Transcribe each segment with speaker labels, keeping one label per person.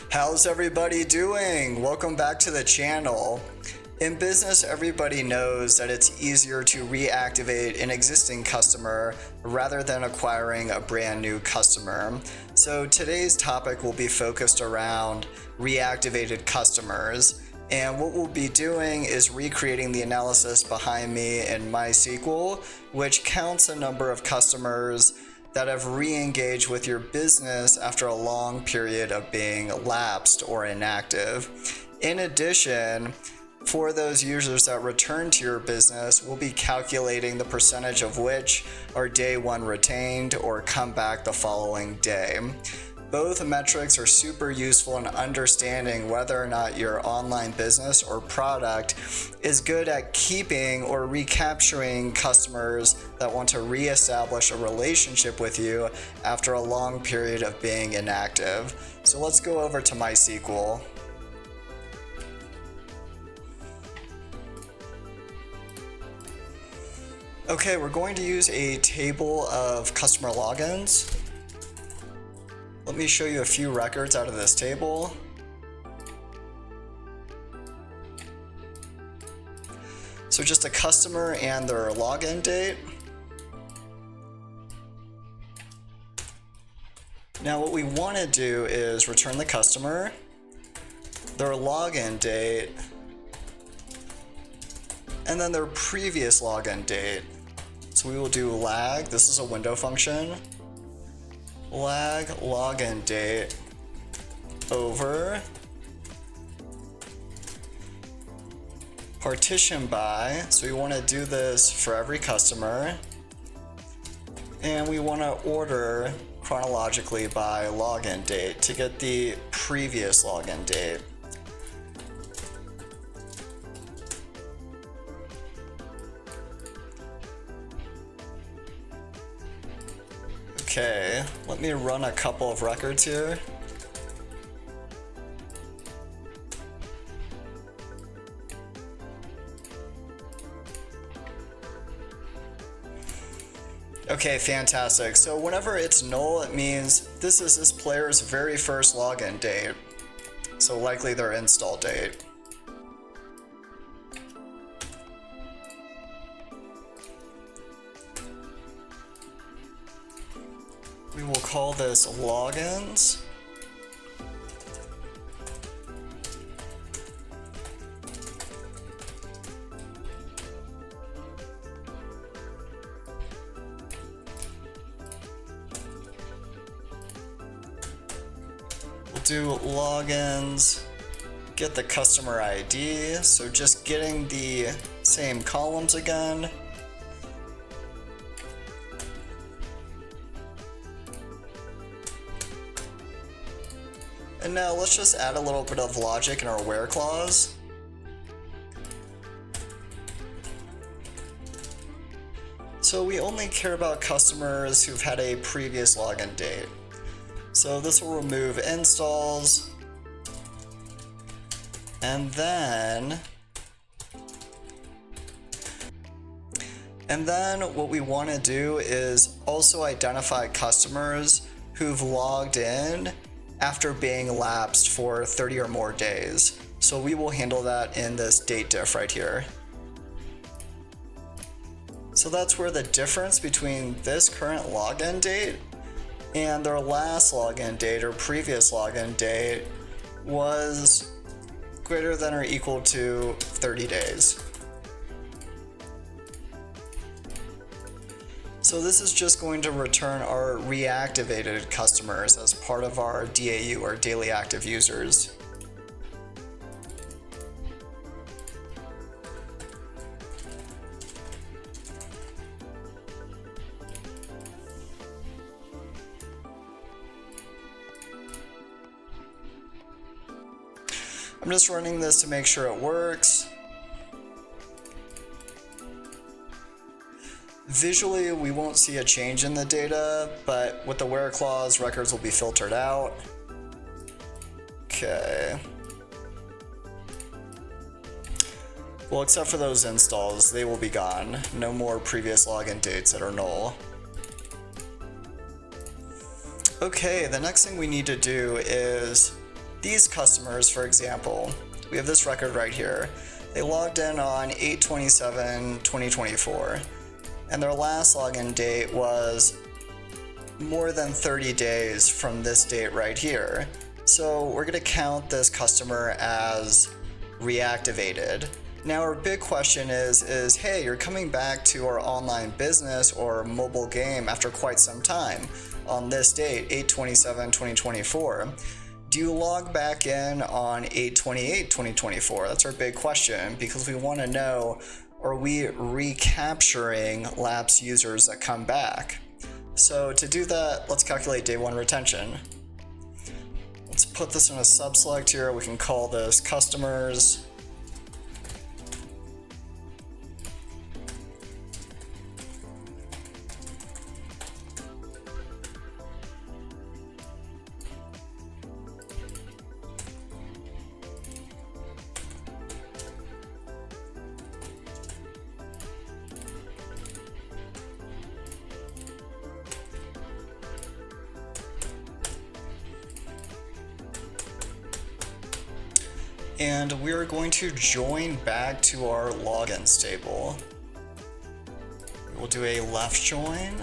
Speaker 1: How's everybody doing? Welcome back to the channel. In business, everybody knows that it's easier to reactivate an existing customer rather than acquiring a brand new customer. So today's topic will be focused around reactivated customers. And what we'll be doing is recreating the analysis behind me in MySQL, which counts a number of customers that have re-engaged with your business after a long period of being lapsed or inactive. In addition, for those users that return to your business, we'll be calculating the percentage of which are day one retained or come back the following day. Both metrics are super useful in understanding whether or not your online business or product is good at keeping or recapturing customers that want to reestablish a relationship with you after a long period of being inactive. So let's go over to MySQL. Okay, we're going to use a table of customer logins. Let me show you a few records out of this table. So just a customer and their login date. Now what we want to do is return the customer, their login date, and then their previous login date. So we will do lag, this is a window function, lag login date over partition by, so we want to do this for every customer, and we want to order chronologically by login date to get the previous login date. Okay, let me run a couple of records here. Okay, fantastic. So whenever it's null, it means this is this player's very first login date. So likely their install date. We will call this logins. We'll do logins, get the customer ID, so just getting the same columns again. And now let's just add a little bit of logic in our where clause. So we only care about customers who've had a previous login date. So this will remove installs. And then what we want to do is also identify customers who've logged in after being lapsed for 30 or more days. So we will handle that in this date diff right here. So that's where the difference between this current login date and their last login date or previous login date was greater than or equal to 30 days. So this is just going to return our reactivated customers as part of our DAU, or daily active users. I'm just running this to make sure it works. Visually, we won't see a change in the data, but with the where clause, records will be filtered out. Okay. Well, except for those installs, they will be gone. No more previous login dates that are null. Okay, the next thing we need to do is these customers, for example, we have this record right here. They logged in on 8/27/2024, and their last login date was more than 30 days from this date right here. So we're going to count this customer as reactivated. Now our big question is, hey, you're coming back to our online business or mobile game after quite some time on this date, 8/27/2024. Do you log back in on 8/28/2024? That's our big question, because we want to know, are we recapturing lapsed users that come back? So to do that, let's calculate day one retention. Let's put this in a subselect here. We can call this customers. And we're going to join back to our logins table. We'll do a left join.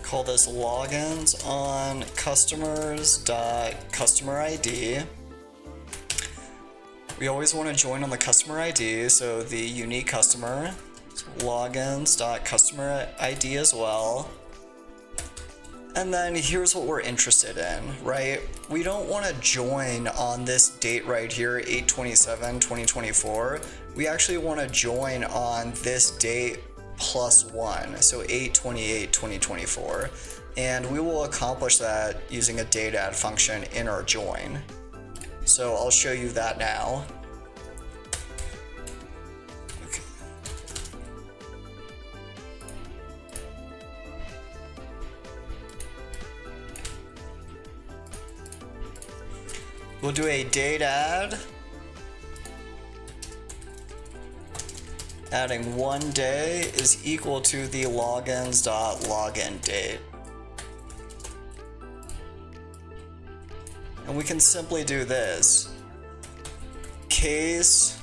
Speaker 1: Call this logins on customers.customer ID. We always want to join on the customer ID, so the unique customer. So logins.customer ID as well. And then here's what we're interested in, right? We don't want to join on this date right here, 8/27/2024. We actually want to join on this date +1, so 8/28/2024. And we will accomplish that using a date add function in our join. So I'll show you that now. We'll do a date add, adding one day is equal to the logins.login date. And we can simply do this. Case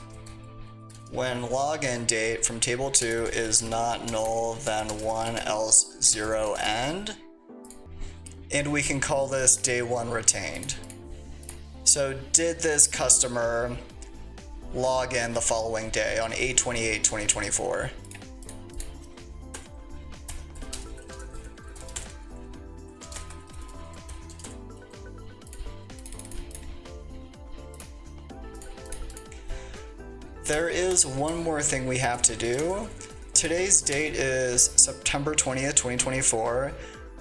Speaker 1: when login date from table 2 is not null, then 1 else 0 end. And we can call this day 1 retained. So did this customer log in the following day on 8/28/2024? There is one more thing we have to do. Today's date is September 20th, 2024.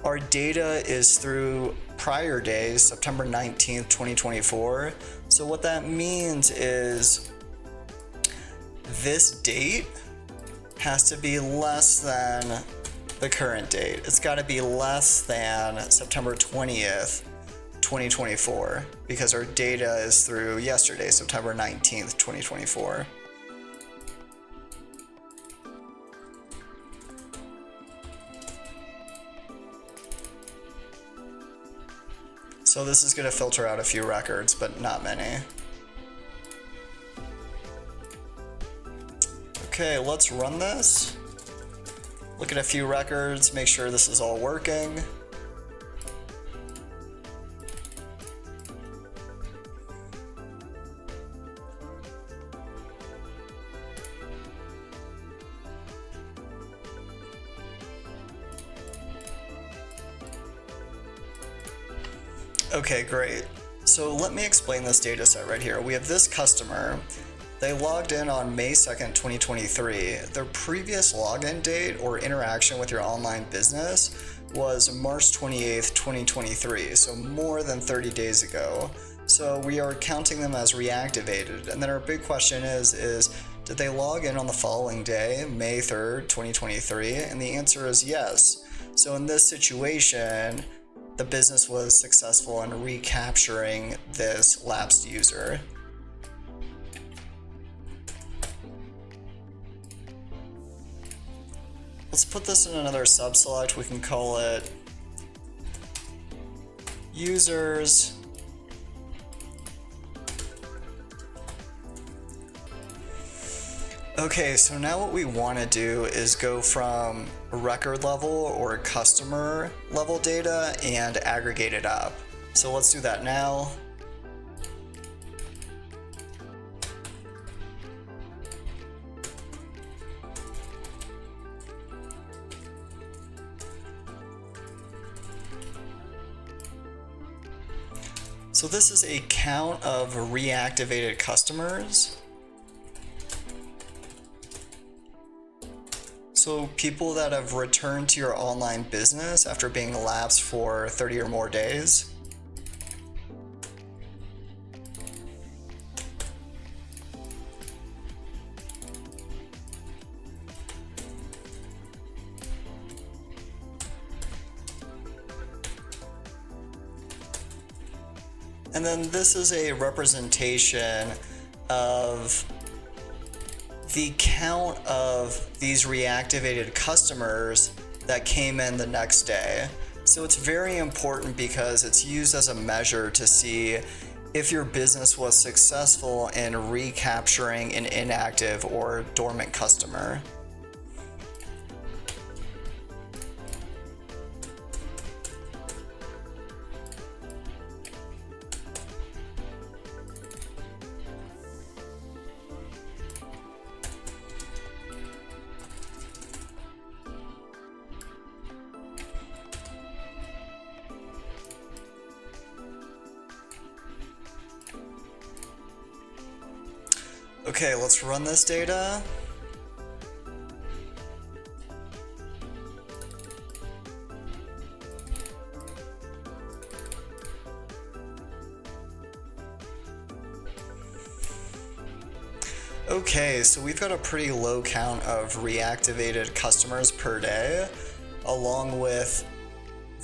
Speaker 1: Our data is through prior days, September 19th, 2024. So what that means is this date has to be less than the current date. It's got to be less than September 20th, 2024, because our data is through yesterday, September 19th, 2024. So this is going to filter out a few records, but not many. Okay, let's run this. Look at a few records, make sure this is all working. Okay, great. So let me explain this data set right here. We have this customer. They logged in on May 2nd, 2023. Their previous login date or interaction with your online business was March 28th, 2023, so more than 30 days ago. So we are counting them as reactivated. And then our big question is did they log in on the following day, May 3rd, 2023? And the answer is yes. So in this situation, the business was successful in recapturing this lapsed user. Let's put this in another subselect. We can call it users. Okay, so now what we want to do is go from record level or customer level data and aggregate it up. So let's do that now. So this is a count of reactivated customers. So people that have returned to your online business after being lapsed for 30 or more days. And then this is a representation of the count of these reactivated customers that came in the next day. So it's very important because it's used as a measure to see if your business was successful in recapturing an inactive or dormant customer. Okay, let's run this data. Okay, so we've got a pretty low count of reactivated customers per day, along with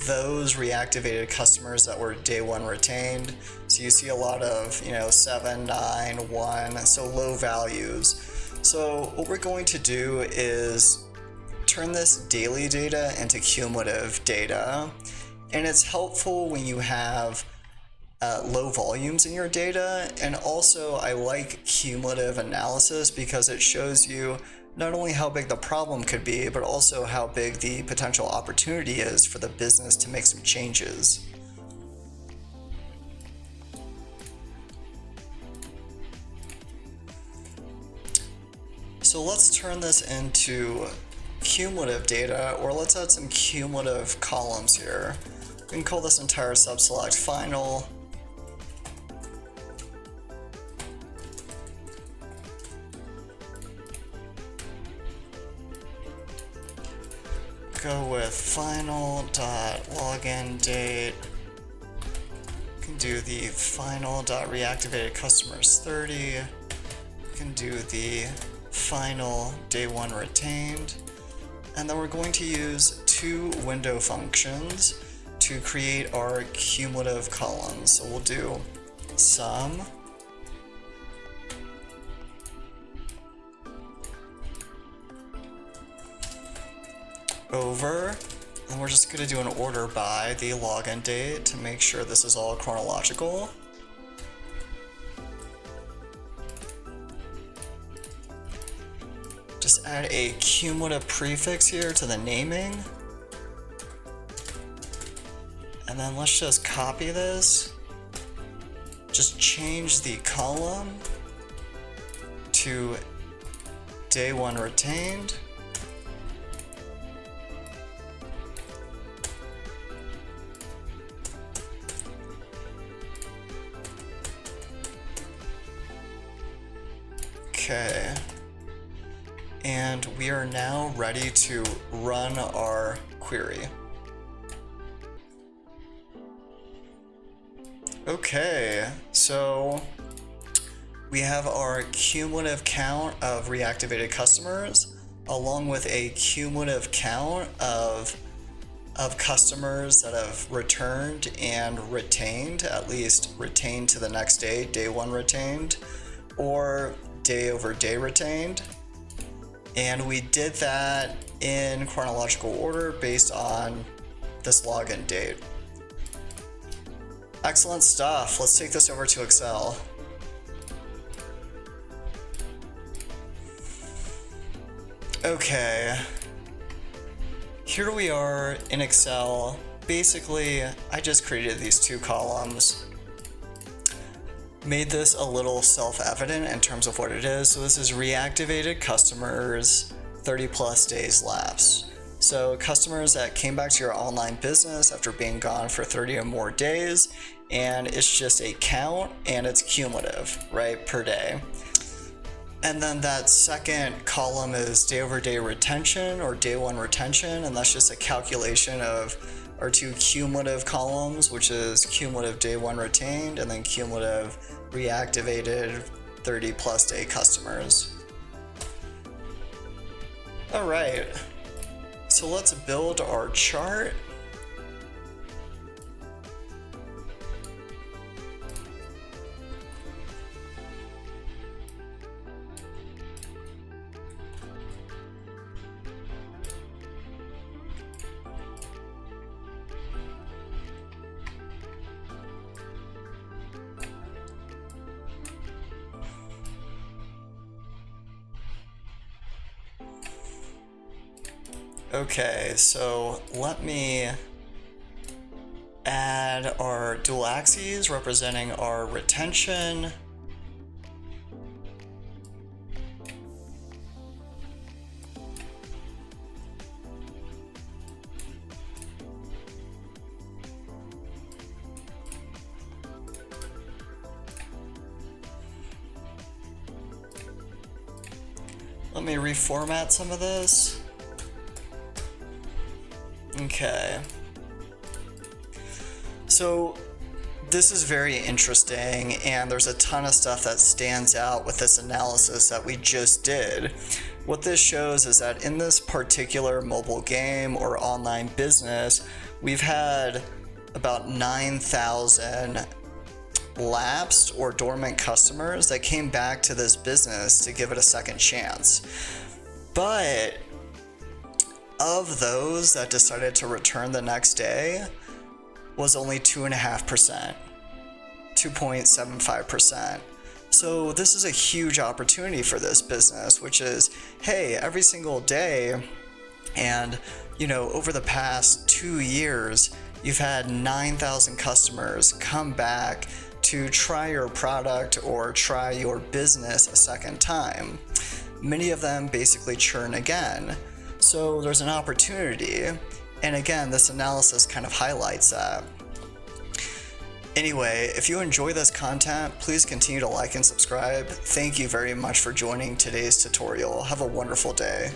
Speaker 1: those reactivated customers that were day one retained. So you see a lot of, 7, 9, 1, so low values. So what we're going to do is turn this daily data into cumulative data. And it's helpful when you have low volumes in your data. And also I like cumulative analysis because it shows you not only how big the problem could be, but also how big the potential opportunity is for the business to make some changes. So let's turn this into cumulative data, or let's add some cumulative columns here. We can call this entire subselect final. Go with final.login date. We can do the final.reactivated customers 30. We can do the final day one retained. And then we're going to use two window functions to create our cumulative columns. So we'll do sum over, and we're just going to do an order by the login date to make sure this is all chronological. Just add a cumulative prefix here to the naming. And then let's just copy this. Just change the column to day one retained. Okay, and we are now ready to run our query. Okay, so we have our cumulative count of reactivated customers, along with a cumulative count of customers that have returned and retained, at least retained to the next day, day one retained, or day over day retained. And we did that in chronological order based on this login date. Excellent stuff. Let's take this over to Excel. Okay. Here we are in Excel. Basically, I just created these two columns. Made this a little self-evident in terms of what it is. So this is reactivated customers, 30 plus days lapse. So customers that came back to your online business after being gone for 30 or more days, and it's just a count and it's cumulative, right, per day. And then that second column is day over day retention or day one retention, and that's just a calculation of our two cumulative columns, which is cumulative day one retained and then cumulative reactivated 30 plus day customers. All right, so let's build our chart. Okay, so let me add our dual axes representing our retention. Let me reformat some of this. Okay. So this is very interesting, and there's a ton of stuff that stands out with this analysis that we just did. What this shows is that in this particular mobile game or online business, we've had about 9,000 lapsed or dormant customers that came back to this business to give it a second chance. But of those that decided to return the next day was only 2.5%, 2.75%. So this is a huge opportunity for this business, which is, hey, every single day, and over the past 2 years, you've had 9,000 customers come back to try your product or try your business a second time. Many of them basically churn again. So there's an opportunity, and again, this analysis kind of highlights that. Anyway, if you enjoy this content, please continue to like and subscribe. Thank you very much for joining today's tutorial. Have a wonderful day.